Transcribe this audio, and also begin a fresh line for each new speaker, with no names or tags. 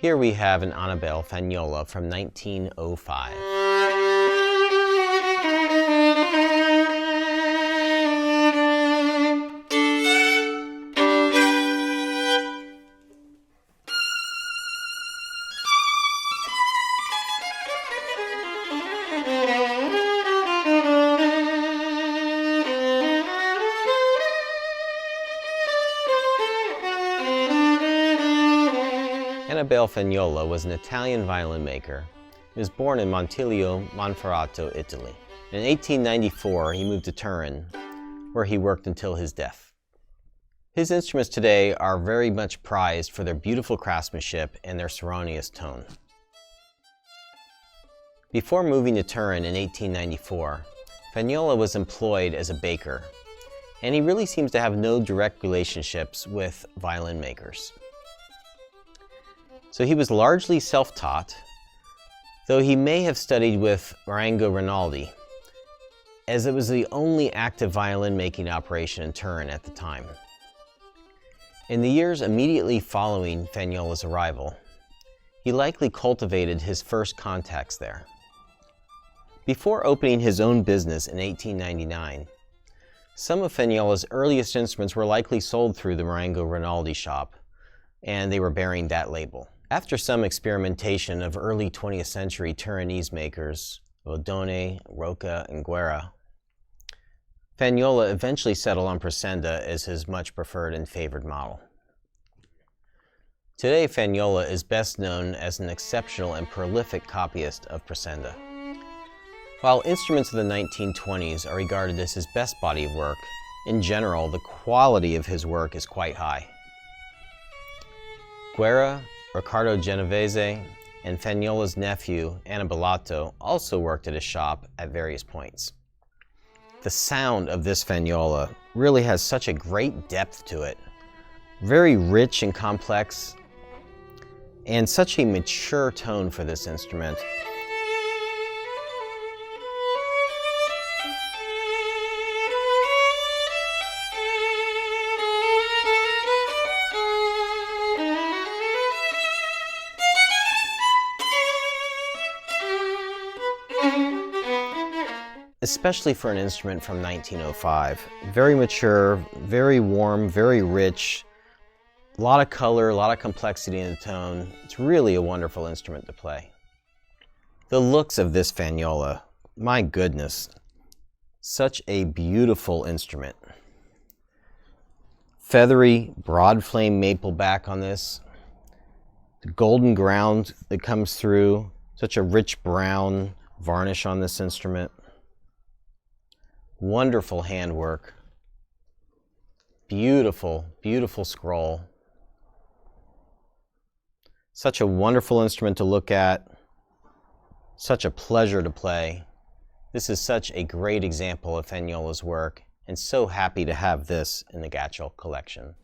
Here we have an Annibale Fagnola from 1905. Annibale Fagnola was an Italian violin maker. He was born in Montiglio, Monferrato, Italy. In 1894, he moved to Turin, where he worked until his death. His instruments today are very much prized for their beautiful craftsmanship and their ceremonious tone. Before moving to Turin in 1894, Fagnola was employed as a baker, and he really seems to have no direct relationships with violin makers. So he was largely self-taught, though he may have studied with Marengo Rinaldi, as it was the only active violin-making operation in Turin at the time. In the years immediately following Fagnola's arrival, he likely cultivated his first contacts there. Before opening his own business in 1899, some of Fagnola's earliest instruments were likely sold through the Marengo Rinaldi shop, and they were bearing that label. After some experimentation of early 20th century Turinese makers, Rodone, Rocca, and Guerra, Fagnola eventually settled on Prasenda as his much preferred and favored model. Today, Fagnola is best known as an exceptional and prolific copyist of Prasenda. While instruments of the 1920s are regarded as his best body of work, in general, the quality of his work is quite high. Guerra, Riccardo Genovese, and Fagnola's nephew, Annibale, also worked at his shop at various points. The sound of this Fagnola really has such a great depth to it, very rich and complex, and such a mature tone for this instrument. Especially for an instrument from 1905. Very mature, very warm, very rich, a lot of color, a lot of complexity in the tone. It's really a wonderful instrument to play. The looks of this Fagnola, my goodness, such a beautiful instrument. Feathery, broad flame maple back on this, the golden ground that comes through, such a rich brown varnish on this instrument. Wonderful handwork, beautiful, beautiful scroll. Such a wonderful instrument to look at, such a pleasure to play. This is such a great example of Fagnola's work, and so happy to have this in the Gatchell collection.